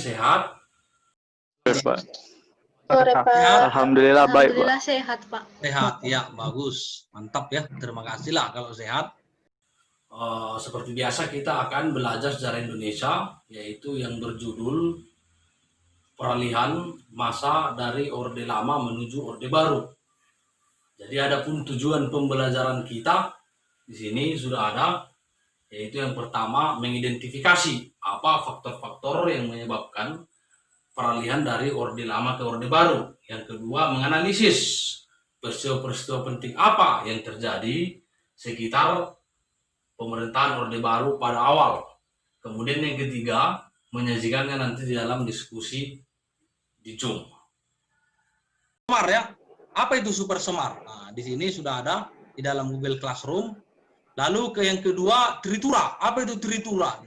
sehat? Pak. Sore, Pak. Alhamdulillah baik, Pak. Alhamdulillah sehat, Pak. Sehat, ya, bagus. Mantap ya, terima kasih lah kalau sehat. Seperti biasa kita akan belajar sejarah Indonesia, yaitu yang berjudul peralihan masa dari Orde Lama menuju Orde Baru. Jadi adapun tujuan pembelajaran kita di sini sudah ada, yaitu yang pertama mengidentifikasi apa faktor-faktor yang menyebabkan peralihan dari Orde Lama ke Orde Baru. Yang kedua menganalisis peristiwa-peristiwa penting apa yang terjadi sekitar pemerintahan Orde Baru pada awal. Kemudian yang ketiga menyajikannya nanti di dalam diskusi di Zoom. Semar ya. Apa itu super semar? Nah, di sini sudah ada di dalam Google Classroom. Lalu ke yang kedua, tritura. Apa itu tritura?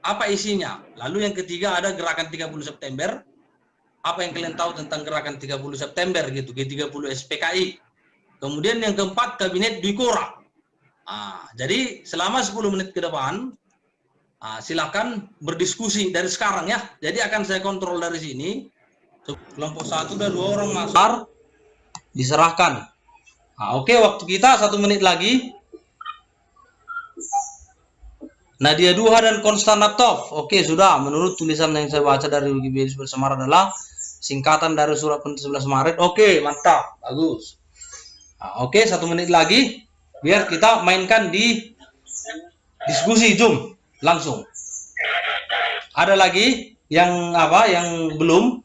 Apa isinya? Lalu yang ketiga ada gerakan 30 September. Apa yang kalian tahu tentang gerakan 30 September gitu, G30 SPKI. Kemudian yang keempat, Kabinet Dwi Kora. Nah, jadi selama 10 menit ke depan, silakan berdiskusi dari sekarang ya. Jadi akan saya kontrol dari sini. Kelompok 1 dan 2 orang masuk, diserahkan. Oke, waktu kita 1 menit lagi. Nadia Duha dan Konstantinov. Oke, sudah. Menurut tulisan yang saya baca dari Wikipedia Super Semar adalah singkatan dari surat penting 11 Maret. Oke, mantap. Bagus. Oke, 1 menit lagi. Biar kita mainkan di diskusi Zoom. Langsung. Ada lagi yang apa? Yang belum?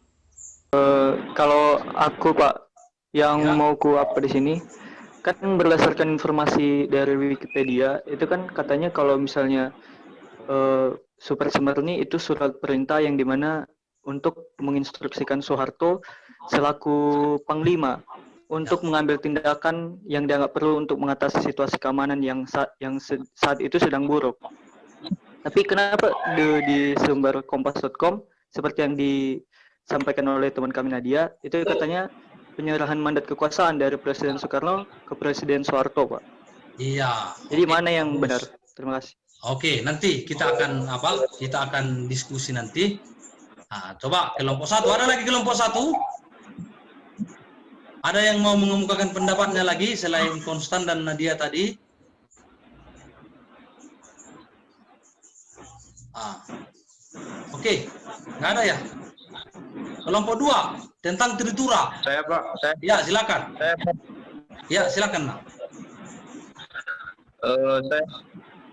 Kalau aku, Pak, yang Ya. mau ku apa di sini, kan berdasarkan informasi dari Wikipedia, itu kan katanya kalau misalnya Super Semar ini itu surat perintah yang dimana untuk menginstruksikan Soeharto selaku Panglima untuk mengambil tindakan yang dianggap perlu untuk mengatasi situasi keamanan yang saat itu sedang buruk. Tapi kenapa di sumber kompas.com seperti yang disampaikan oleh teman kami Nadia, itu katanya penyerahan mandat kekuasaan dari Presiden Soekarno ke Presiden Soeharto, Pak. Iya. Jadi mana yang benar? Terima kasih. Oke, nanti kita akan apa? Kita akan diskusi nanti. Nah, coba kelompok 1. Ada lagi kelompok 1? Ada yang mau mengemukakan pendapatnya lagi selain Konstan dan Nadia tadi? Oke, nggak ada ya? Kelompok 2 tentang tritura. Saya, Pak. Ya, silakan. Saya, Pak. Ya, silakan, Nak.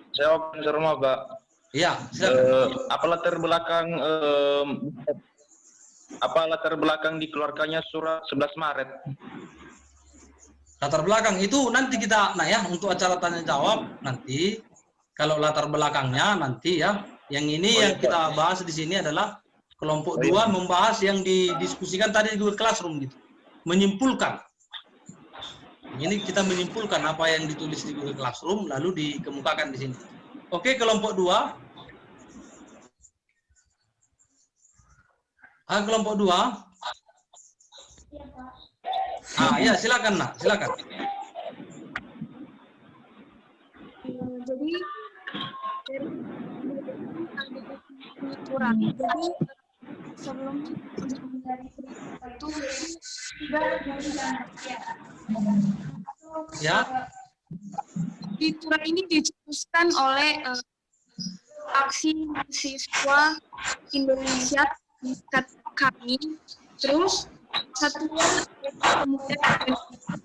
Saya open rumah, Pak. Ya, silakan. Apa latar belakang dikeluarkannya surat 11 Maret? Latar belakang itu nanti kita, nah ya, untuk acara tanya jawab nanti. Kalau latar belakangnya nanti ya. Yang ini yang kita bahas di sini adalah kelompok 2 membahas yang didiskusikan tadi di Google Classroom gitu. Menyimpulkan. Ini kita menyimpulkan apa yang ditulis di Google Classroom lalu dikemukakan di sini. Oke, kelompok 2. Kelompok 2. Ya, silakan, Nak. Silakan. Jadi kurang. Jadi sebelum dari itu sudah Ya. Tritura ini dicetuskan oleh aksi mahasiswa Indonesia di kami. Terus Satuan Pemuda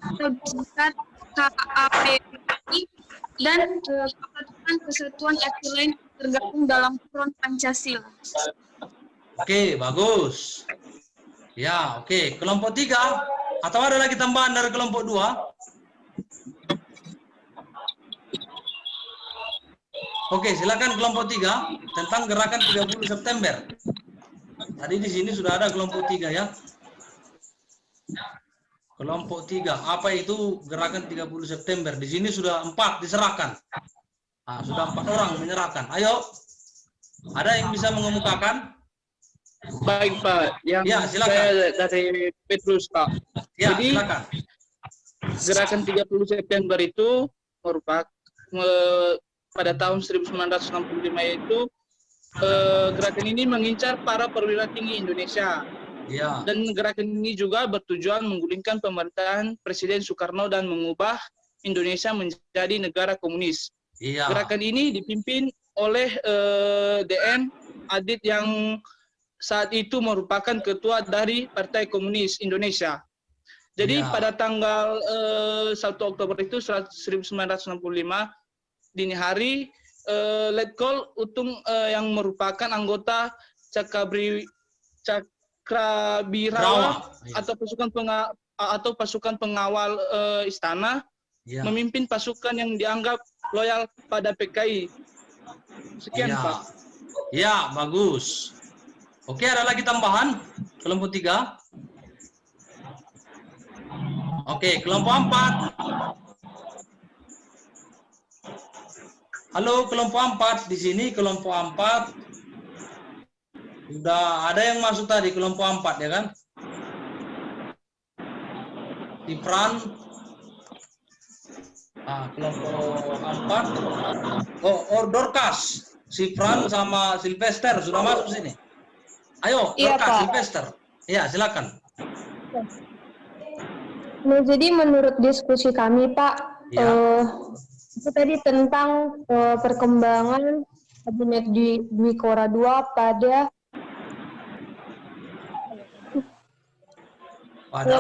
atau disingkat KAPI dan Kesatuan Kesatuan Aksi lain tergabung dalam Front Pancasila. Oke, bagus. Ya, oke. Kelompok 3 atau ada lagi tambahan dari kelompok 2? Oke, silakan kelompok 3 tentang gerakan 30 September. Tadi di sini sudah ada kelompok 3 ya. Kelompok 3, apa itu gerakan 30 September? Di sini sudah 4 diserahkan. Sudah 4 orang menyerahkan. Ayo, ada yang bisa mengemukakan? Baik, Pak. Yang ya, silakan. Saya dari Petrus, Pak. Ya, jadi, silakan. Gerakan 30 September itu merupakan pada tahun 1965 itu gerakan ini mengincar para perwira tinggi Indonesia. Iya. Dan gerakan ini juga bertujuan menggulingkan pemerintahan Presiden Soekarno dan mengubah Indonesia menjadi negara komunis. Iya. Gerakan ini dipimpin oleh DN Adit yang saat itu merupakan ketua dari Partai Komunis Indonesia. Jadi Iya. pada tanggal 1 Oktober itu 1965 dini hari, Letkol Utung yang merupakan anggota Cakrabirawa Iya. atau pasukan pengawal istana Iya. memimpin pasukan yang dianggap loyal pada PKI. Sekian, Iya. Pak. Ya, bagus. Oke, ada lagi tambahan? Kelompok 3. Oke, kelompok 4. Halo, kelompok 4. Di sini kelompok 4. Udah ada yang masuk tadi, kelompok 4, ya kan? Sifran. Kelompok 4. Oh, Dorcas. Sifran sama Sylvester sudah masuk sini. Ayo, Iya, Dorcas, Pak. Sylvester. Iya, silakan. Nah, jadi menurut diskusi kami, Pak, Ya. itu tadi tentang perkembangan Kabinet Dwi Kora II pada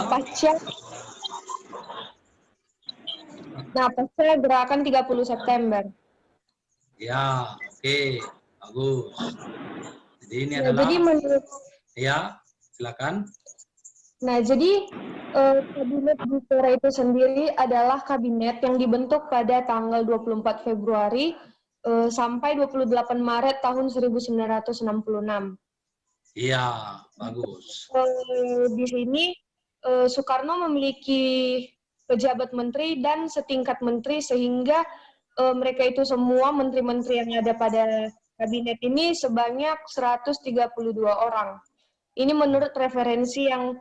pasca gerakan 30 September. Ya, oke, bagus. Jadi ini Nah, adalah jadi menurut ya, silakan. Nah, jadi Kabinet Dwi Kora itu sendiri adalah kabinet yang dibentuk pada tanggal 24 Februari sampai 28 Maret tahun 1966. Iya, bagus. Di sini Soekarno memiliki pejabat menteri dan setingkat menteri sehingga mereka itu semua menteri-menteri yang ada pada kabinet ini sebanyak 132 orang. Ini menurut referensi yang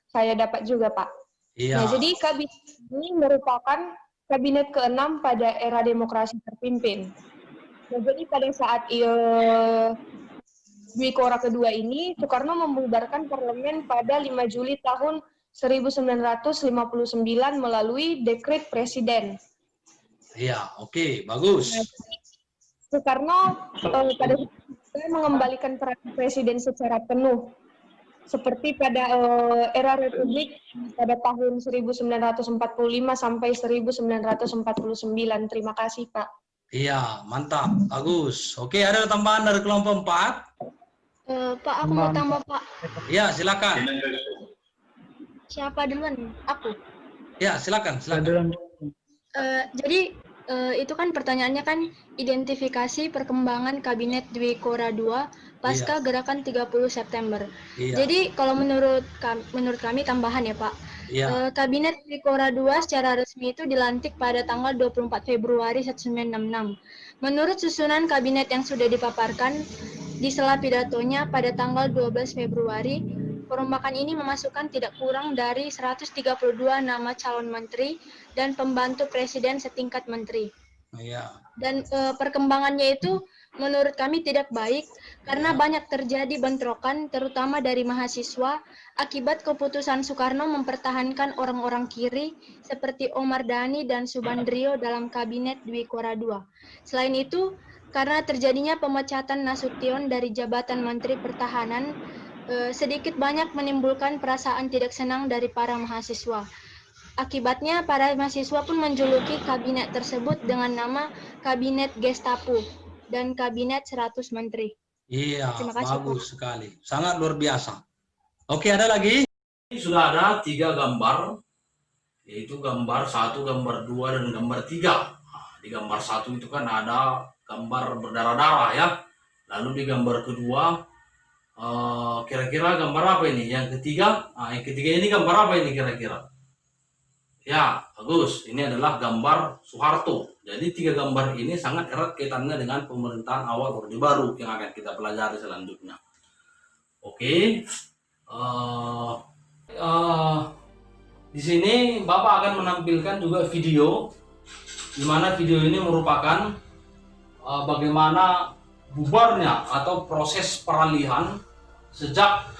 saya dapat juga, Pak. Iya. Nah, jadi kabinet ini merupakan kabinet ke-6 pada era demokrasi terpimpin. Nah, jadi pada saat Dwi Kora kedua ini, Soekarno membubarkan parlemen pada 5 Juli tahun 1959 melalui dekret presiden. Iya, oke, bagus. Soekarno pada saat itu mengembalikan peran presiden secara penuh. Seperti pada era Republik pada tahun 1945 sampai 1949. Terima kasih, Pak. Iya, mantap, bagus. Oke, ada tambahan dari kelompok 4? Pak, aku mau tambah, Pak. Iya, silakan. Siapa duluan? Aku. Ya, silakan, silakan. Jadi itu kan pertanyaannya kan identifikasi perkembangan Kabinet Dwi Kora II pasca gerakan 30 September. Iya. Jadi kalau menurut kami tambahan ya, Pak. Iya. Kabinet Dwi Kora II secara resmi itu dilantik pada tanggal 24 Februari 1966. Menurut susunan kabinet yang sudah dipaparkan di sela pidatonya pada tanggal 12 Februari, perombakan ini memasukkan tidak kurang dari 132 nama calon menteri dan pembantu presiden setingkat menteri. Iya. Dan perkembangannya itu menurut kami tidak baik karena banyak terjadi bentrokan terutama dari mahasiswa akibat keputusan Soekarno mempertahankan orang-orang kiri seperti Omar Dhani dan Subandrio dalam kabinet Dwi Kora II. Selain itu, karena terjadinya pemecatan Nasution dari jabatan Menteri Pertahanan, sedikit banyak menimbulkan perasaan tidak senang dari para mahasiswa. Akibatnya, para mahasiswa pun menjuluki kabinet tersebut dengan nama Kabinet Gestapo dan Kabinet 100 Menteri. Iya, Terima kasih, bagus sekali. Sangat luar biasa. Oke, ada lagi? Ini sudah ada 3 gambar, yaitu gambar 1, gambar 2, dan gambar 3. Nah, di gambar 1 itu kan ada gambar berdarah-darah ya. Lalu di gambar kedua, kira-kira gambar apa ini? Yang ketiga, yang ketiga ini gambar apa ini kira-kira? Ya, bagus. Ini adalah gambar Soeharto. Jadi 3 gambar ini sangat erat kaitannya dengan pemerintahan awal Orde Baru yang akan kita pelajari selanjutnya. Oke. Di sini Bapak akan menampilkan juga video, di mana video ini merupakan bagaimana bubarnya atau proses peralihan sejak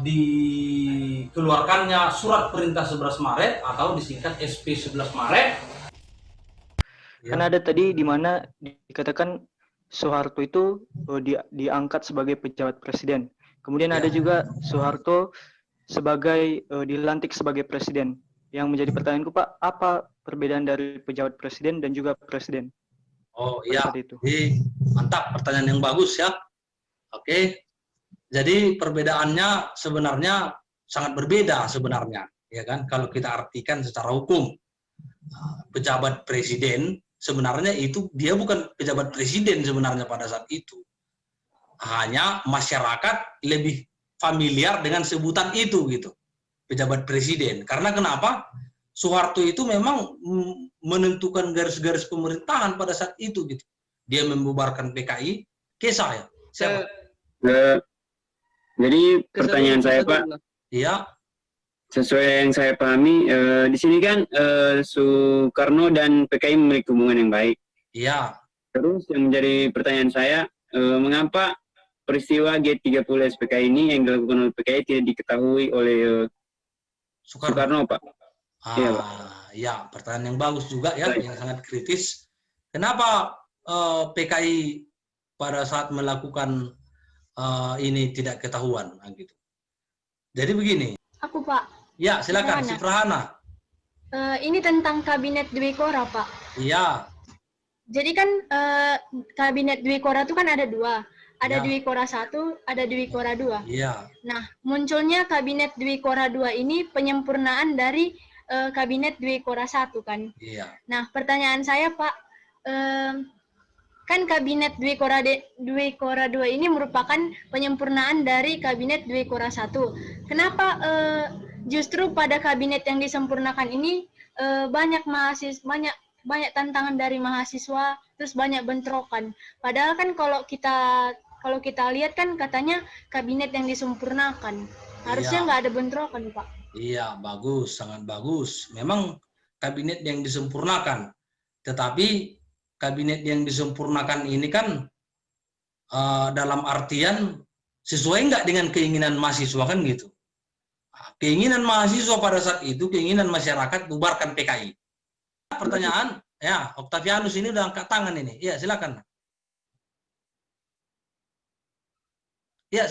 dikeluarkannya surat perintah 11 Maret atau disingkat SP 11 Maret. Kan ada tadi di mana dikatakan Soeharto itu diangkat sebagai pejabat presiden. Kemudian ada juga Soeharto sebagai dilantik sebagai presiden. Yang menjadi pertanyaanku, Pak, apa perbedaan dari pejabat presiden dan juga presiden? Oh iya, Itu. mantap, pertanyaan yang bagus ya. Oke, jadi perbedaannya sebenarnya sangat berbeda sebenarnya, ya kan? Kalau kita artikan secara hukum, pejabat presiden sebenarnya itu dia bukan pejabat presiden sebenarnya pada saat itu. Hanya masyarakat lebih familiar dengan sebutan itu gitu, pejabat presiden. Karena kenapa? Soeharto itu memang menentukan garis-garis pemerintahan pada saat itu gitu. Dia membubarkan PKI. Saya. Siapa? Jadi pertanyaan saya, Pak, Iya. sesuai yang saya pahami, di sini kan Soekarno dan PKI memiliki hubungan yang baik. Iya. Terus yang menjadi pertanyaan saya, mengapa peristiwa G30 SPKI ini yang dilakukan oleh PKI tidak diketahui oleh Soekarno, Pak? Iya, Pak. Ya, pertanyaan yang bagus juga ya, yang sangat kritis. Kenapa PKI pada saat melakukan ini tidak ketahuan gitu? Jadi begini. Aku, Pak. Ya, silakan, Si Prahana. Ini tentang kabinet Dwi Kora, Pak. Iya. Jadi kan kabinet Dwi Kora itu kan ada dua. Ada Ya. Dwi Kora 1, ada Dwi Kora 2. Iya. Nah, munculnya kabinet Dwi Kora 2 ini penyempurnaan dari kabinet Dwi Kora 1 kan. Iya. Nah, pertanyaan saya, Pak, kan kabinet Dwi Kora 2 ini merupakan penyempurnaan dari kabinet Dwi Kora 1. Kenapa justru pada kabinet yang disempurnakan ini banyak tantangan dari mahasiswa, terus banyak bentrokan. Padahal kan kalau kita lihat kan katanya kabinet yang disempurnakan. Harusnya nggak ada bentrokan, Pak. Iya, bagus, sangat bagus. Memang kabinet yang disempurnakan. Tetapi kabinet yang disempurnakan ini kan dalam artian sesuai nggak dengan keinginan mahasiswa kan gitu. Keinginan mahasiswa pada saat itu, keinginan masyarakat bubarkan PKI. Pertanyaan, ya, Octavianus ini udah angkat tangan ini. Iya, silakan. Ya,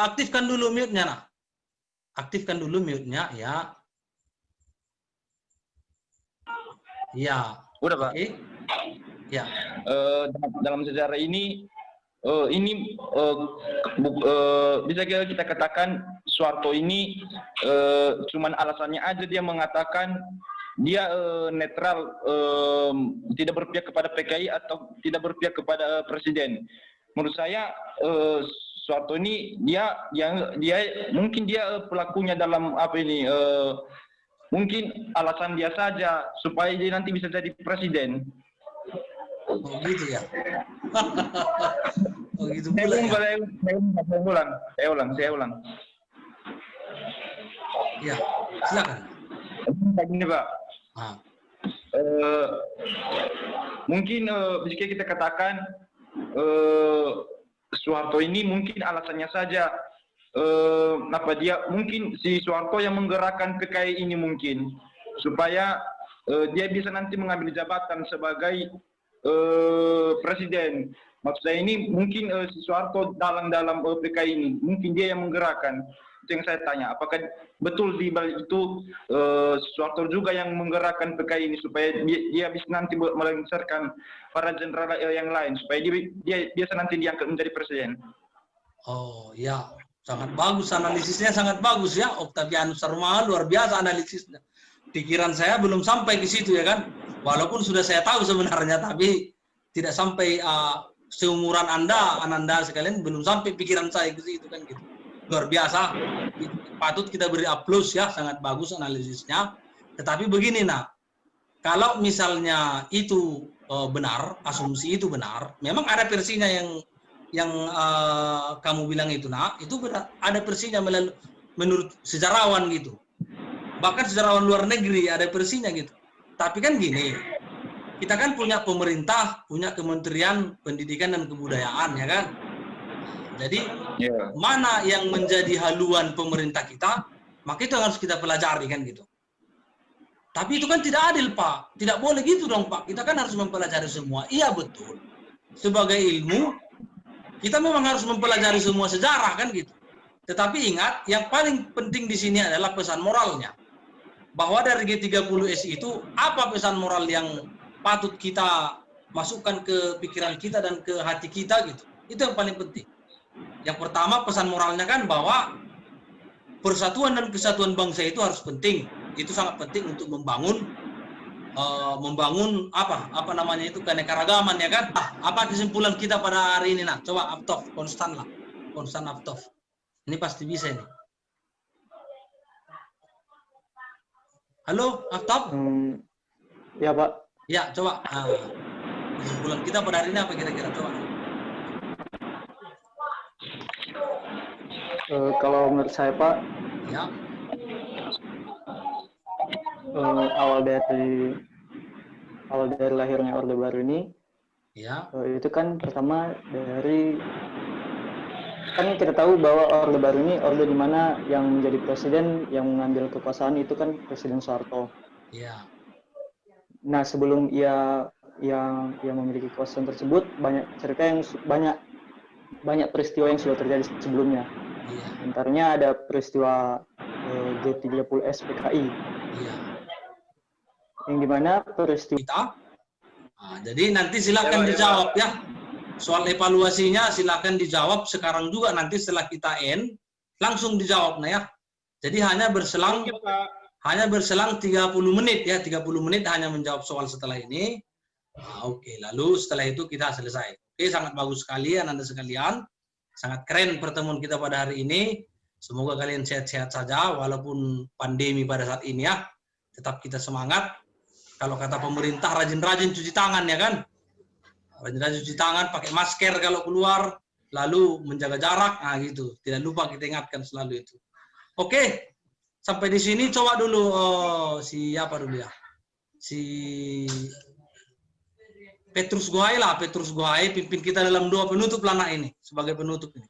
aktifkan dulu mute-nya, nah. Aktifkan dulu mute-nya, ya. Ya. Udah, Pak. Oke. Ya. Dalam sejarah ini bisa kita katakan Soeharto ini cuman alasannya aja dia mengatakan dia netral, tidak berpihak kepada PKI atau tidak berpihak kepada presiden. Menurut saya Soeharto ini dia mungkin dia pelakunya dalam apa ini, mungkin alasan dia saja supaya dia nanti bisa jadi presiden. Oh gitu ya. Oh gitu pula ya. Saya ulang. Ya, silakan. Begini, Pak. Ah. Mungkin bisa kita katakan Soeharto ini mungkin alasannya saja mungkin si Soeharto yang menggerakkan PKI ini mungkin supaya dia bisa nanti mengambil jabatan sebagai presiden. Maksud saya ini mungkin si Soeharto dalam PKI ini mungkin dia yang menggerakkan. Itu yang saya tanya, apakah betul di balik itu Soeharto juga yang menggerakkan PKI ini supaya dia bisa nanti melengsarkan para jenderal yang lain supaya dia bisa nanti diangkat menjadi presiden. Oh ya, sangat bagus analisisnya, sangat bagus ya, Octavianus Sarmaha, luar biasa analisisnya. Pikiran saya belum sampai ke situ ya kan, walaupun sudah saya tahu sebenarnya, tapi tidak sampai seumuran Ananda sekalian belum sampai pikiran saya ke situ kan gitu. Luar biasa, patut kita beri aplaus ya, sangat bagus analisisnya. Tetapi begini nak, kalau misalnya itu benar, asumsi itu benar, memang ada versinya yang kamu bilang itu nak, itu benar, ada versinya menurut sejarawan gitu. Bahkan sejarawan luar negeri ada versinya gitu. Tapi kan gini, kita kan punya pemerintah, punya Kementerian Pendidikan dan Kebudayaan, ya kan? Jadi Ya. mana yang menjadi haluan pemerintah kita, maka itu harus kita pelajari kan gitu. Tapi itu kan tidak adil, Pak. Tidak boleh gitu dong, Pak. Kita kan harus mempelajari semua. Iya, betul. Sebagai ilmu, kita memang harus mempelajari semua sejarah kan gitu. Tetapi ingat, yang paling penting di sini adalah pesan moralnya. Bahwa dari G30S itu, apa pesan moral yang patut kita masukkan ke pikiran kita dan ke hati kita gitu. Itu yang paling penting. Yang pertama, pesan moralnya kan bahwa persatuan dan kesatuan bangsa itu harus penting. Itu sangat penting untuk membangun apa namanya itu keanekaragaman, ya kan? Apa kesimpulan kita pada hari ini? Nah, coba Aftaf, konstan Aftaf. Ini pasti bisa ini. Halo, Aftaf? Ya, Pak. Ya, coba. Kesimpulan kita pada hari ini apa kira-kira? Coba. Kalau menurut saya, Pak, Ya. awal dari lahirnya Orde Baru ini, Ya. itu kan pertama dari, kan kita tahu bahwa Orde Baru ini orde di mana yang menjadi presiden yang mengambil kekuasaan itu kan Presiden Soeharto. Ya. Nah, sebelum ia memiliki kekuasaan tersebut, banyak cerita yang banyak peristiwa yang sudah terjadi sebelumnya. Iya. Antaranya ada peristiwa G30S PKI. Iya. Yang dimana peristiwa Kita. Jadi nanti silakan dijawab ya. Soal evaluasinya silakan dijawab sekarang juga, nanti setelah kita end langsung dijawab nah ya. Jadi hanya berselang 30 menit ya, 30 menit hanya menjawab soal setelah ini. Oke, lalu setelah itu kita selesai. Oke, sangat bagus sekali Anda sekalian. Sangat keren pertemuan kita pada hari ini. Semoga kalian sehat-sehat saja walaupun pandemi pada saat ini ya. Tetap kita semangat. Kalau kata pemerintah, rajin-rajin cuci tangan ya kan. Rajin-rajin cuci tangan, pakai masker kalau keluar, lalu menjaga jarak, nah gitu. Tidak lupa kita ingatkan selalu itu. Oke, sampai di sini coba dulu siapa dulu ya? Si Petrus Gohai lah, Petrus Gohai pimpin kita dalam doa penutup lana ini, sebagai penutup ini.